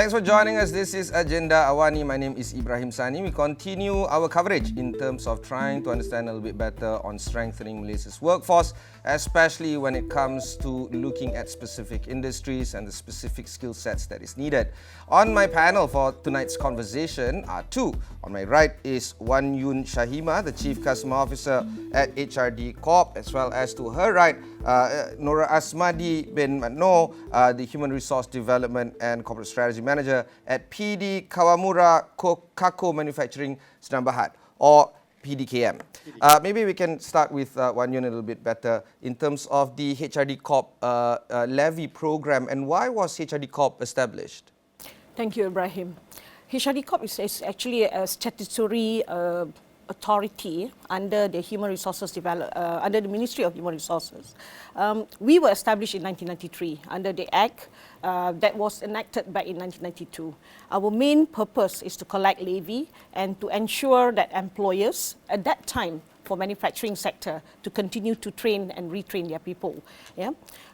Thanks for joining us. This is Agenda Awani. My name is Ibrahim Sani. We continue our coverage in terms of trying to understand a little bit better on strengthening Malaysia's workforce, especially when it comes to looking at specific industries and the specific skill sets that is needed. On my panel for tonight's conversation are two. On my right is Wan Yun Shahima, the Chief Customer Officer at HRD Corp, as well as to her right, Nora Asmadi bin Matno, the Human Resource Development and Corporate Strategy Manager at PD Kawamura Kako Manufacturing Sedang Berhad, or PDKM. Maybe we can start with Wan Yun a little bit better in terms of the HRD Corp Levy program, and why was HRD Corp established? Thank you, Ibrahim. HRD Corp is actually a statutory authority under the under the Ministry of Human Resources. We were established in 1993 under the Act that was enacted back in 1992. Our main purpose is to collect levy and to ensure that employers at that time for manufacturing sector to continue to train and retrain their people. Yeah?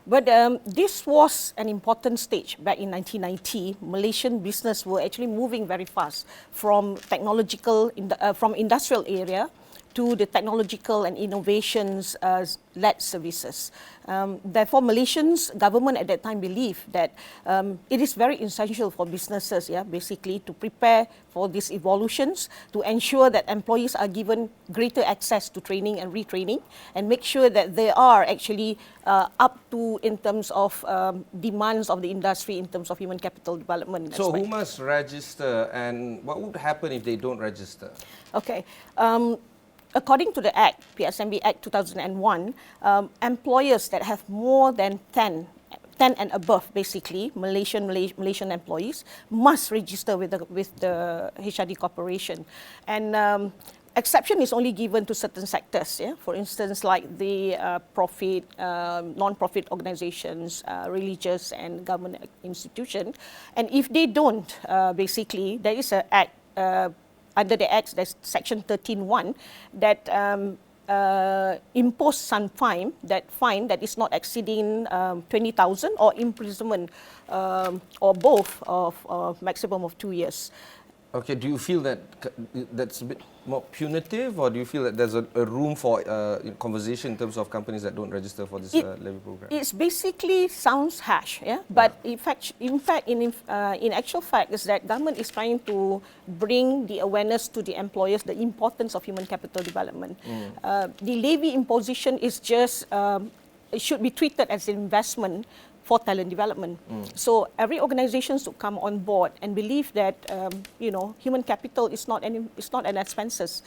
But this was an important stage back in 1990. Malaysian business were actually moving very fast from from industrial area to the technological and innovations-led services. Therefore, Malaysians government at that time believed that it is very essential for businesses, basically, to prepare for these evolutions, to ensure that employees are given greater access to training and retraining, and make sure that they are actually up to in terms of demands of the industry in terms of human capital development. So who must register, and what would happen if they don't register? Okay. According to the Act, PSMB Act 2001, employers that have more than 10 and above, basically, Malaysian employees, must register with the HRD Corporation. And exception is only given to certain sectors, for instance, like the non-profit organizations, religious and government institution. And if they don't, basically, there is an Act, under the Act, there's Section 13(1) that impose some fine that is not exceeding 20,000 or imprisonment or both of maximum of 2 years. Okay, do you feel that that's a bit more punitive, or do you feel that there's a room for conversation in terms of companies that don't register for this levy program? It's basically sounds harsh, but in actual fact, is that government is trying to bring the awareness to the employers the importance of human capital development. The levy imposition is just it should be treated as an investment for talent development. So every organisation should come on board and believe that human capital is not an expenses.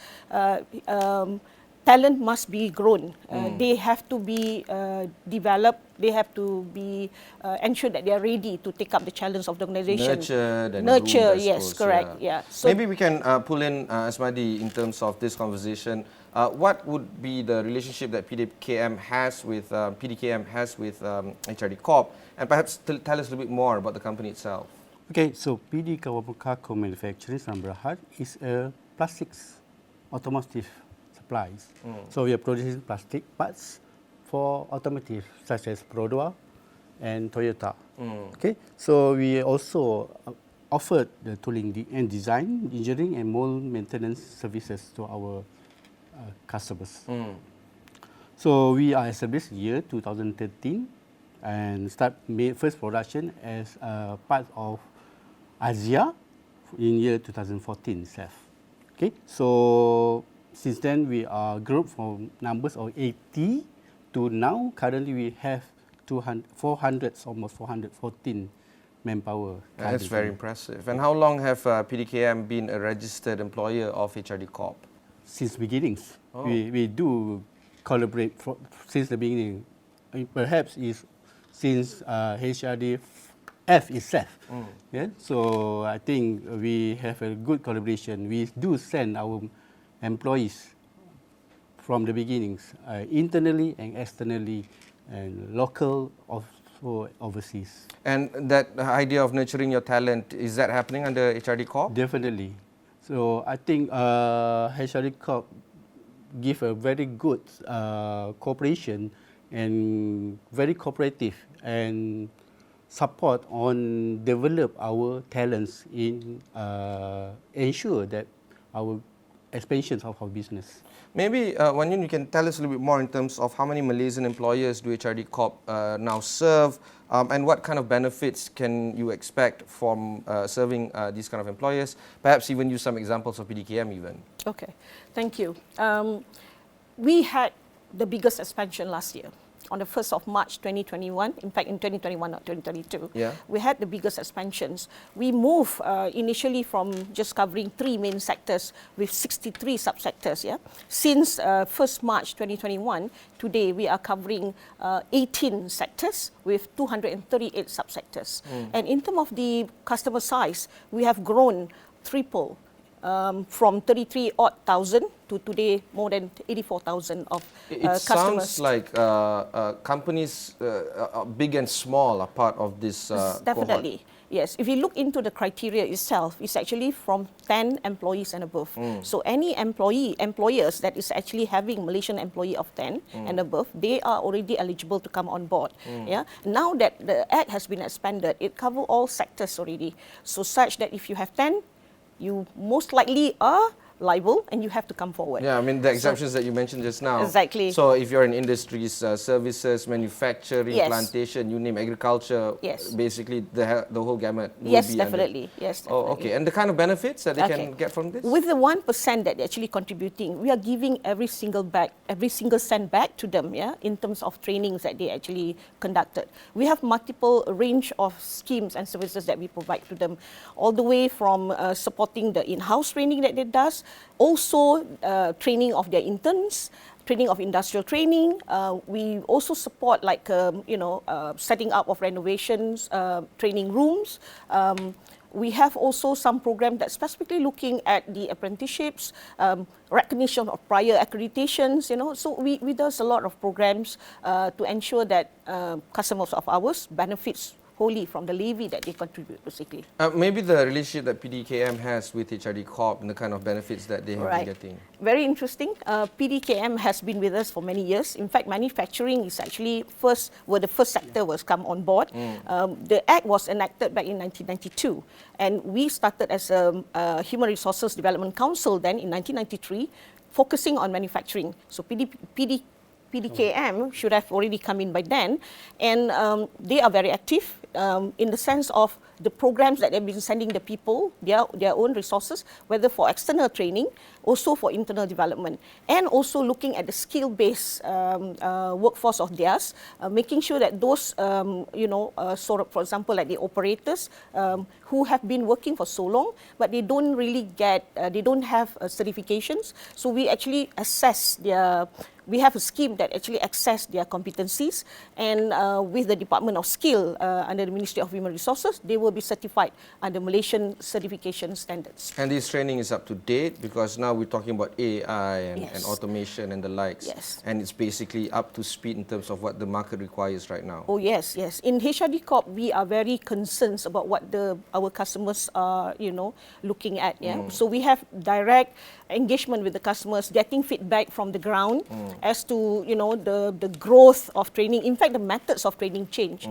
Talent must be grown. They have to be developed. They have to be ensured that they are ready to take up the challenge of the organisation. Nurture, yes, correct. Yeah. So maybe we can pull in Asmadi in terms of this conversation. What would be the relationship that PDKM has with HRD Corp, and perhaps tell us a little bit more about the company itself. Okay, so PD Kawamura Kako Manufacturing Sedang Berhad is a plastics automotive supplies. So we are producing plastic parts for automotive such as Produa and Toyota. Okay, so we also offered the tooling and design, engineering and mold maintenance services to our customers. So we are established year 2013 and made first production as a part of Asia in year 2014 itself. Okay, so since then we are grown from numbers of 80 to now currently we have 400, almost 414 manpower. That's very impressive. And how long have PDKM been a registered employer of HRD Corp? Since beginnings. We do collaborate since the beginning. Perhaps is since HRD F itself. So I think we have a good collaboration. We do send our employees from the beginnings, internally and externally, and local, also overseas. And that idea of nurturing your talent, is that happening under HRD Corp? Definitely. So I think HRD Corp give a very good cooperation and very cooperative and support on develop our talents in ensure that our expansions of our business. Maybe, Wan Yun, you can tell us a little bit more in terms of how many Malaysian employers do HRD Corp now serve, and what kind of benefits can you expect from serving these kind of employers? Perhaps even use some examples of PDKM even. Okay, thank you. We had the biggest expansion last year. On the 1st of March 2021, in fact in 2021, not 2022, we had the biggest expansions. We moved initially from just covering 3 main sectors with 63 subsectors. Since 1st March 2021, today we are covering 18 sectors with 238 subsectors. And in terms of the customer size, we have grown triple. From 33,000 to today more than 84,000 of customers. It sounds like companies big and small are part of this Definitely, cohort. yes. If you look into the criteria itself, it's actually from 10 employees and above. So any employers that is actually having Malaysian employee of 10 and above, they are already eligible to come on board. Now that the Act has been expanded, it covers all sectors already. So such that if you have 10, you most likely are liable and you have to come forward. Yeah, I mean the exemptions that you mentioned just now. Exactly. So if you're in industries, services, manufacturing, Yes. plantation, you name agriculture, Yes. basically the whole gamut will Yes, be definitely. under. Yes, Oh, definitely. okay. And the kind of benefits that they can get from this? With the 1% that they're actually contributing, we are giving every single cent back to them, in terms of trainings that they actually conducted. We have multiple range of schemes and services that we provide to them, all the way from supporting the in-house training that they does, also training of their interns, training of industrial training. We also support setting up of renovations, training rooms. We have also some program that's specifically looking at the apprenticeships, recognition of prior accreditations, So we does a lot of programs to ensure that customers of ours benefits wholly from the levy that they contribute, basically. Maybe the relationship that PDKM has with HRD Corp and the kind of benefits that they have been getting. Very interesting. PDKM has been with us for many years. In fact, manufacturing is actually the first sector was come on board. The Act was enacted back in 1992, and we started as a Human Resources Development Council then in 1993, focusing on manufacturing. So PDKM should have already come in by then, and they are very active in the sense of the programs that they've been sending the people, their own resources, whether for external training, also for internal development, and also looking at the skill-based workforce of theirs, making sure that those, for example, like the operators who have been working for so long, but they don't really they don't have certifications. So we actually assess we have a scheme that actually assess their competencies, and with the Department of Skill under the Ministry of Human Resources, they will be certified under Malaysian certification standards. And this training is up to date because now we're talking about AI and automation and the likes. Yes. And it's basically up to speed in terms of what the market requires right now. Oh yes, yes. In HRD Corp, we are very concerned about what our customers are, looking at. So we have direct engagement with the customers, getting feedback from the ground as to the growth of training. In fact, the methods of training change.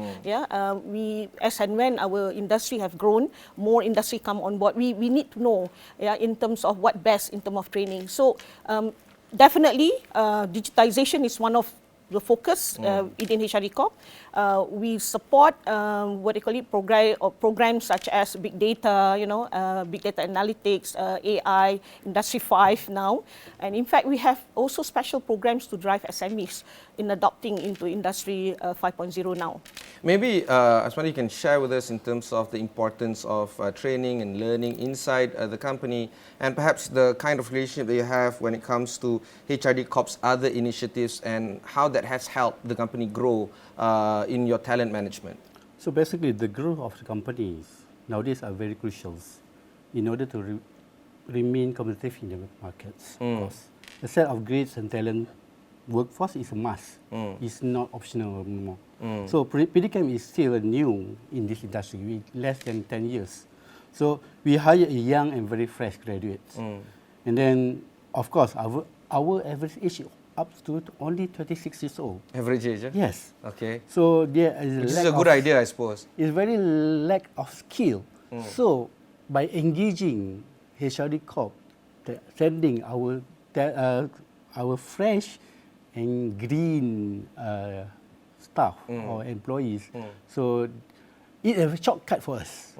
We, as and when our industry have grown, more industry come on board. We need to know, in terms of what best in terms of training. So definitely, digitization is one of the focus within HRD Corp. We support programs such as big data, big data analytics, AI, Industry 5 now, and in fact we have also special programs to drive SMEs in adopting into Industry 5.0 now. Maybe Asmani, you can share with us in terms of the importance of training and learning inside the company, and perhaps the kind of relationship that you have when it comes to HRD Corp's other initiatives and how that has helped the company grow in your talent management. So basically, the growth of the companies nowadays are very crucial in order to remain competitive in the markets. Of course, the set of grades and talent workforce is a must. It's not optional anymore. So PDKM is still new in this industry, with less than 10 years. So we hire young and very fresh graduates. And then, of course, our average age up to only 26 years old. Average age, eh? Yes. Okay. So there is This is a good idea, I suppose. It's very lack of skill. So by engaging HRD Corp, sending our fresh and green staff or employees, so it's a shortcut for us.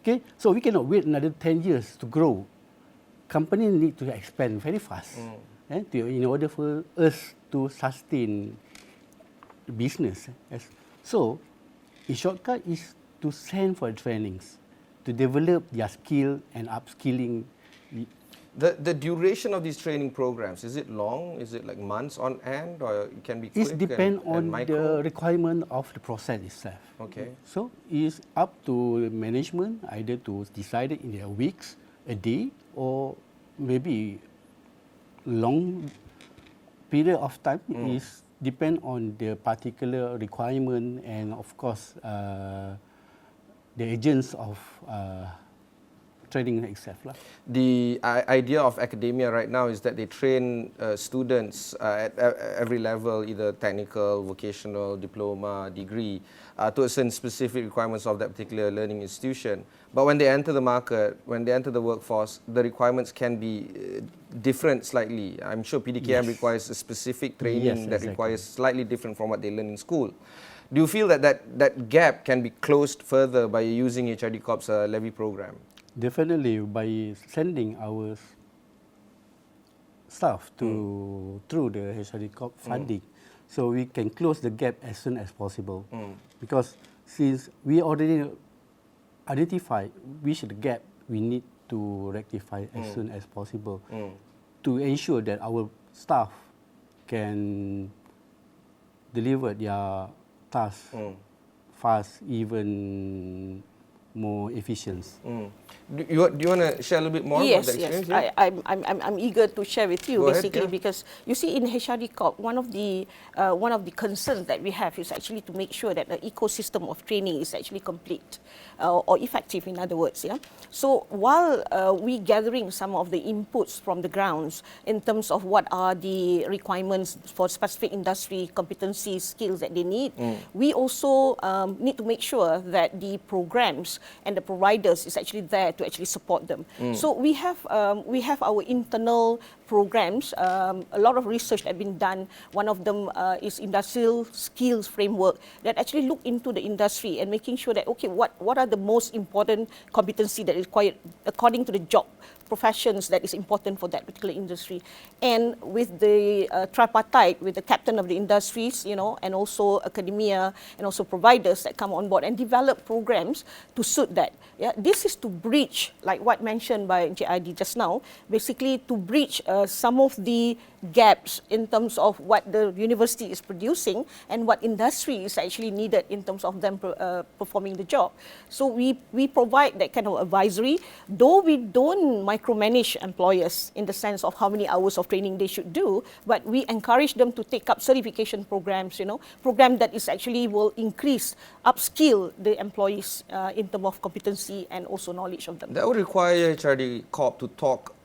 Okay, so we cannot wait another 10 years to grow. Company need to expand very fast, in order for us to sustain business. Yes. So, the shortcut is to send for trainings, to develop their skill and upskilling. The duration of these training programs, is it long? Is it like months on end, or it can be quick? It depends and on micro? the requirement of the process itself. Okay. So it's up to management either to decide it in a weeks, a day, or maybe long period of time. Is depend on the particular requirement and of course the agents of training itself. The idea of academia right now is that they train students at every level, either technical, vocational, diploma, degree, to a certain specific requirements of that particular learning institution. But when they enter the market, when they enter the workforce, the requirements can be different slightly. I'm sure PDKM requires a specific training that requires slightly different from what they learn in school. Do you feel that that gap can be closed further by using HRD Corp's levy program? Definitely, by sending our staff through the HRD Corp funding, so we can close the gap as soon as possible. Because since we already identified which the gap we need to rectify as soon as possible, to ensure that our staff can deliver their tasks fast, even more efficient. Do you want to share a little bit more about the experience? Yes, I'm eager to share with you. Go ahead, basically because you see in HRD Corp, one of the concerns that we have is actually to make sure that the ecosystem of training is actually complete or effective, in other words. Yeah. So while we gathering some of the inputs from the grounds in terms of what are the requirements for specific industry competencies, skills that they need, we also need to make sure that the programs and the providers is actually there to actually support them. So we have our internal programs. A lot of research has been done. One of them is industrial skills framework that actually look into the industry and making sure that okay, what are the most important competency that is required according to the job professions that is important for that particular industry. And with the tripartite, with the captain of the industries, and also academia and also providers that come on board and develop programs to suit that. Yeah, this is to bridge, like what mentioned by JID just now, basically to bridge some of the gaps in terms of what the university is producing and what industry is actually needed in terms of them performing the job. So we provide that kind of advisory, though we don't micromanage employers in the sense of how many hours of training they should do, but we encourage them to take up certification programs, program that is actually will increase, upskill the employees in terms of competency and also knowledge of them. That would require HRD Corp to talk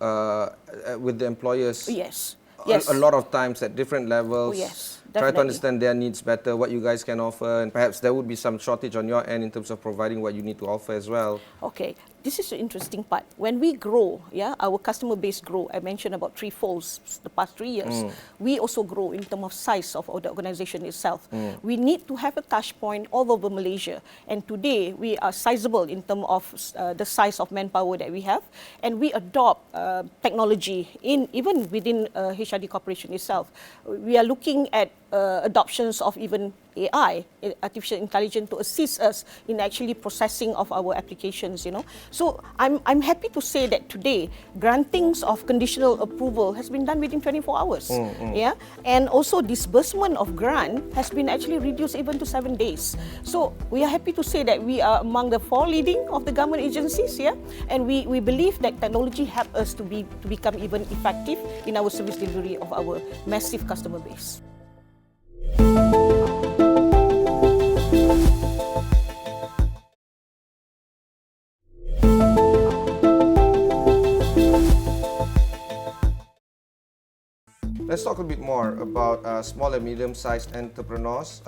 with the employers. Yes. A lot of times at different levels. Oh, yes, try to definitely. understand their needs better, what you guys can offer, and perhaps there would be some shortage on your end in terms of providing what you need to offer as well. Okay, this is the interesting part. When we grow, our customer base grow. I mentioned about threefolds the past 3 years. We also grow in terms of size of the organization itself. We need to have a touch point all over Malaysia. And today, we are sizable in terms of the size of manpower that we have. And we adopt technology even within HRD Corporation itself. We are looking at adoptions of even AI, artificial intelligence, to assist us in actually processing of our applications, So I'm happy to say that today, grantings of conditional approval has been done within 24 hours. Yeah, and also disbursement of grant has been actually reduced even to 7 days. So we are happy to say that we are among the 4 leading of the government agencies, and we believe that technology help us to become even effective in our service delivery of our massive customer base. Let's talk a bit more about small and medium-sized entrepreneurs,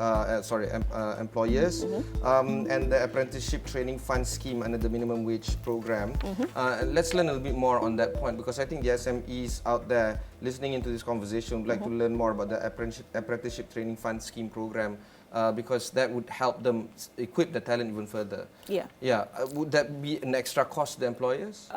employers, and the apprenticeship training fund scheme under the minimum wage program. Let's learn a little bit more on that point, because I think the SMEs out there listening into this conversation would like to learn more about the apprenticeship training fund scheme program. Because that would help them equip the talent even further. Would that be an extra cost to the employers?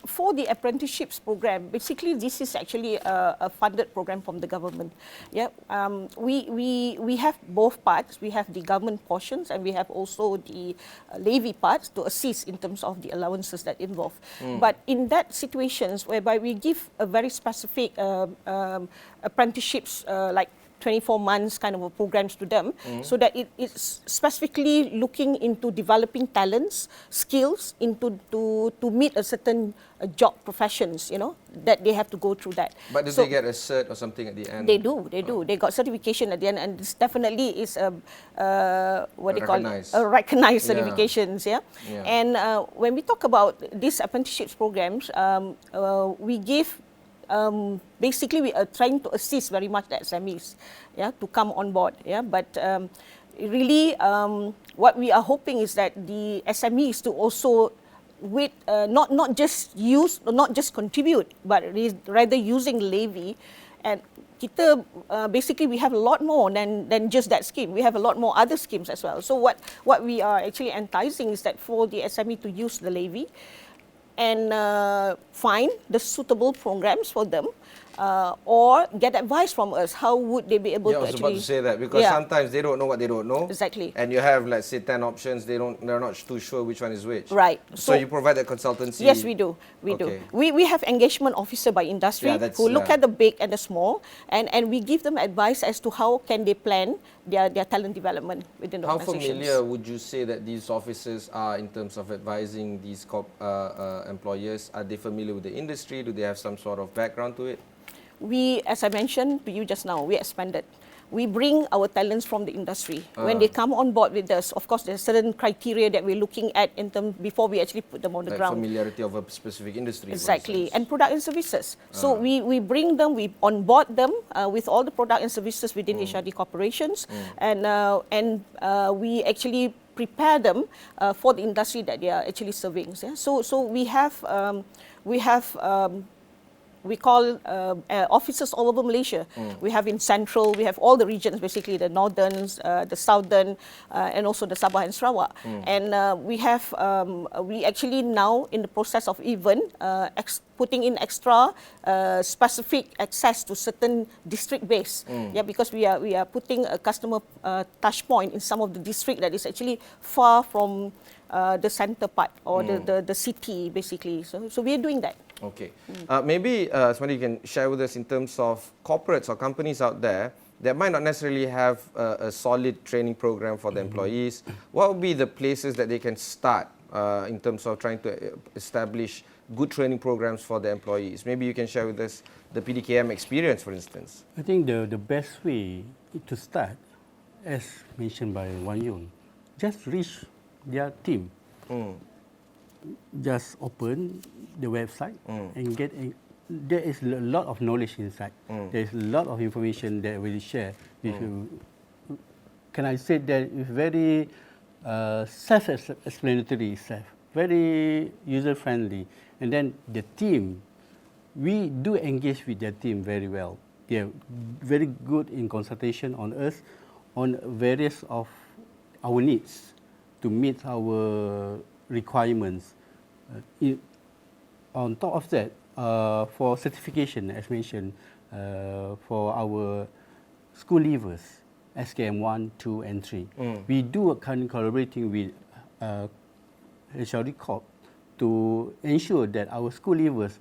For the apprenticeships program, basically this is actually a funded program from the government. We have both parts. We have the government portions and we have also the levy parts to assist in terms of the allowances that involve. But in that situations whereby we give a very specific apprenticeships like 24 months kind of a programs to them, so that it's specifically looking into developing talents, skills into to meet a certain job professions, you know, that they have to go through that. But do they get a cert or something at the end? They do. They got certification at the end, and this definitely is a recognized certifications. And when we talk about these apprenticeships programs, we give. Basically, we are trying to assist very much the SMEs, to come on board. But really, what we are hoping is that the SMEs to also not just use, not just contribute, but rather using levy. And kita basically we have a lot more than just that scheme. We have a lot more other schemes as well. So what we are actually enticing is that for the SME to use the levy and find the suitable programs for them, or get advice from us. How would they be able to actually... I was about to say that, because sometimes they don't know what they don't know. Exactly. And you have, let's say, 10 options, they're not too sure which one is which. Right. So you provide that consultancy? Yes, we do. We do. We have engagement officer by industry who look at the big and the small, and we give them advice as to how can they plan their talent development within the organizations. How familiar would you say that these officers are in terms of advising these employers? Are they familiar with the industry? Do they have some sort of background to it? We, as I mentioned to you just now, we expanded. We bring our talents from the industry. When they come on board with us, of course, there's certain criteria that we're looking at in terms before we actually put them on the ground. Familiarity of a specific industry. Exactly, and product and services. So we bring them, we onboard them with all the product and services within HRD corporations, and we actually prepare them for the industry that they are actually serving. So we call offices all over Malaysia. We have in Central, we have all the regions, basically the Northern, the Southern, and also the Sabah and Sarawak. And we actually now in the process of even putting in extra specific access to certain district base. Because we are putting a customer touch point in some of the district that is actually far from the center part or the city, basically. So we are doing that. Okay. Maybe somebody can share with us in terms of corporates or companies out there that might not necessarily have a solid training program for the employees. What would be the places that they can start in terms of trying to establish good training programs for the employees? Maybe you can share with us the PDKM experience, for instance. I think the best way to start, as mentioned by Wan Yun, just reach their team. Just open the website and get there is a lot of knowledge inside. There is a lot of information that we share. Can I say that it's very self-explanatory, very user-friendly. And then the team, we do engage with their team very well. They are very good in consultation on us on various of our needs to meet our requirements. On top of that, for certification, as mentioned, for our school leavers, SKM 1, 2, and 3, we do collaborating with HRD Corp to ensure that our school leavers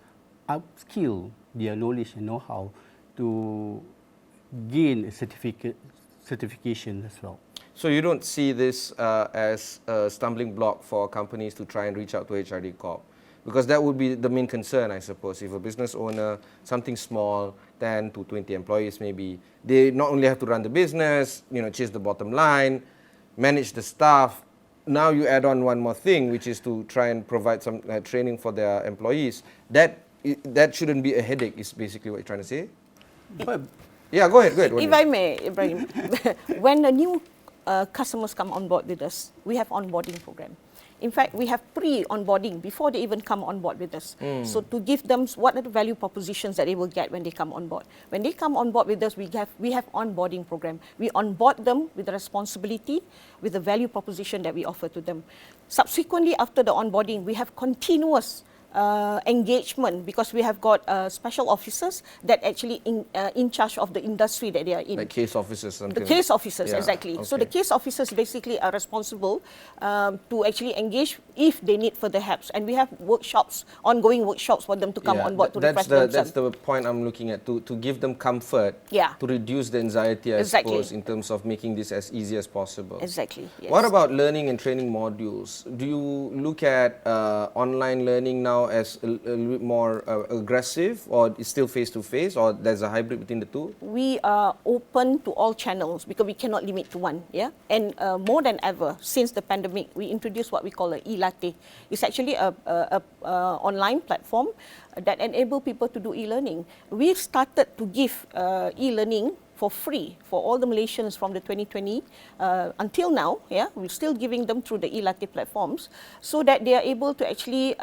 upskill their knowledge and know-how to gain a certification as well. So you don't see this as a stumbling block for companies to try and reach out to HRD Corp? Because that would be the main concern, I suppose. If a business owner, something small, 10 to 20 employees maybe, they not only have to run the business, chase the bottom line, manage the staff. Now you add on one more thing, which is to try and provide some training for their employees. That shouldn't be a headache, is basically what you're trying to say? But Yeah, go ahead. If I may, Ibrahim, when the new customers come on board with us, we have onboarding program. In fact, we have pre-onboarding before they even come on board with us. So to give them what are the value propositions that they will get when they come on board. When they come on board with us, we have onboarding program. We onboard them with the responsibility, with the value proposition that we offer to them. Subsequently, after the onboarding, we have continuous engagement because we have got special officers that actually in charge of the industry that they are in. Like case officers. Something. The case officers, Yeah, exactly. okay. So the case officers basically are responsible to actually engage if they need further help. And we have workshops, ongoing workshops for them to come on board to refresh themselves. That's the point I'm looking at, to give them comfort, to reduce the anxiety, I suppose, in terms of making this as easy as possible. Exactly, yes. What about learning and training modules? Do you look at online learning now as a little bit more aggressive, or it's still face-to-face, or there's a hybrid between the two? We are open to all channels because we cannot limit to one. And more than ever, since the pandemic, we introduced what we call a e-latte. It's actually a online platform that enable people to do e-learning. We started to give e-learning for free for all the Malaysians from the 2020 until now. We're still giving them through the e-latte platforms so that they are able to actually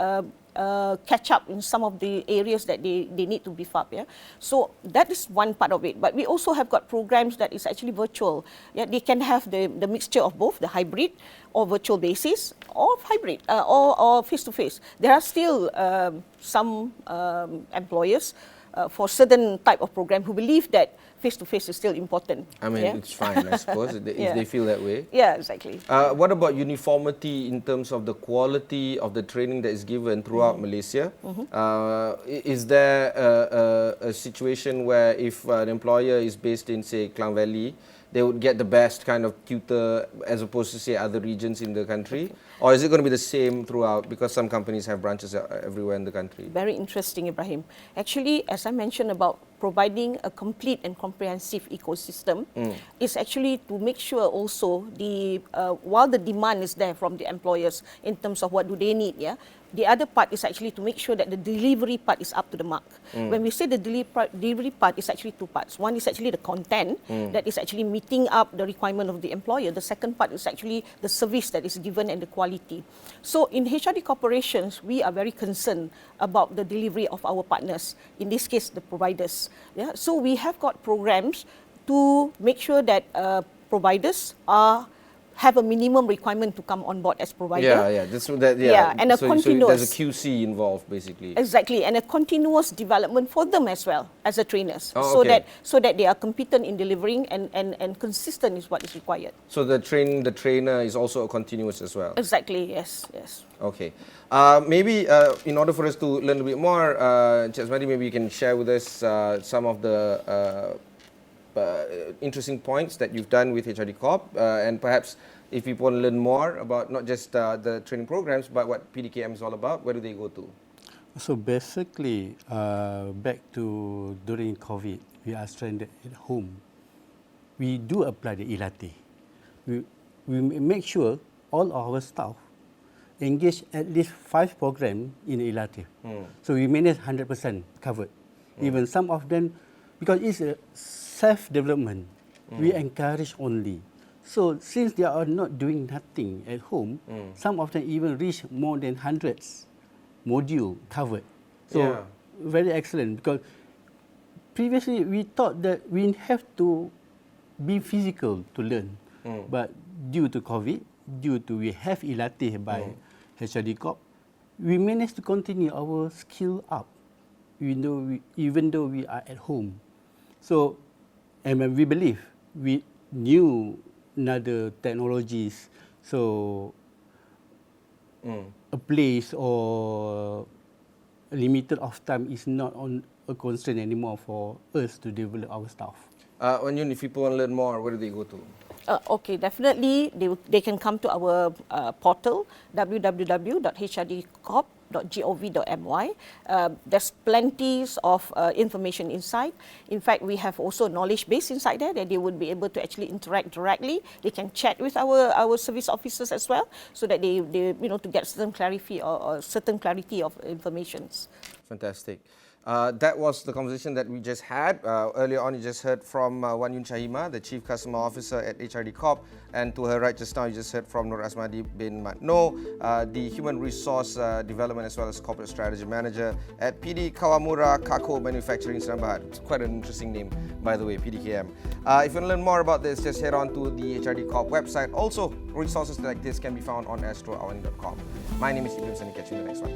catch up in some of the areas that they need to beef up. So that is one part of it. But we also have got programs that is actually virtual. They can have the mixture of both, the hybrid or virtual basis, or hybrid or face-to-face. There are still some employers for certain type of program who believe that face-to-face is still important. I mean, it's fine, I suppose, if they feel that way. Yeah, exactly. What about uniformity in terms of the quality of the training that is given throughout Malaysia? Is there a situation where if an employer is based in, say, Klang Valley, they would get the best kind of tutor as opposed to, say, other regions in the country? Or is it going to be the same throughout, because some companies have branches everywhere in the country? Very interesting, Ibrahim. Actually, as I mentioned about providing a complete and comprehensive ecosystem, is actually to make sure also while the demand is there from the employers in terms of what do they need, the other part is actually to make sure that the delivery part is up to the mark. When we say the delivery part is actually two parts. One is actually the content that is actually meeting up the requirement of the employer. The second part is actually the service that is given and the quality. So in HRD corporations, we are very concerned about the delivery of our partners, in this case the providers. So we have got programs to make sure that providers have a minimum requirement to come on board as provider. And so there's a QC involved, basically. Exactly, and a continuous development for them as well as a trainers, so that they are competent in delivering and consistent is what is required. So the trainer is also continuous as well. Exactly. Yes. Okay. Maybe in order for us to learn a bit more, Cik Asmadi, maybe you can share with us some of the interesting points that you've done with HRD Corp, and perhaps if people want to learn more about not just the training programs, but what PDKM is all about, where do they go to? So basically, back to during COVID, we are stranded at home. We do apply the e-latte. We make sure all our staff engage at least 5 programs in e-latte. So we manage 100% covered. Even some of them, because it's a self-development, we encourage only. So since they are not doing nothing at home, some of them even reach more than hundreds module covered. So very excellent, because previously we thought that we have to be physical to learn, but due to COVID, due to we have e-latte by HRD Corp, we managed to continue our skill up, even though we are at home. So, and we believe we knew another technologies, so a place or a limit of time is not on a constraint anymore for us to develop our staff. If people want to learn more, where do they go to? Okay, definitely they can come to our portal, www.hrdcorp.gov.my. There's plenty of information inside. In fact, we have also knowledge base inside there that they would be able to actually interact directly. They can chat with our service officers as well, so that they to get certain clarity or certain clarity of informations. Fantastic. That was the conversation that we just had. Earlier on, you just heard from Wan Yun Chahima, the Chief Customer Officer at HRD Corp, and to her right just now, you just heard from Nur Asmadi bin Matno, the Human Resource Development as well as Corporate Strategy Manager at PD Kawamura Kako Manufacturing Serang Bahad. It's quite an interesting name, by the way, PDKM. If you want to learn more about this, just head on to the HRD Corp website. Also, resources like this can be found on astroawani.com. My name is Ibrahim Sani. Catch you in the next one.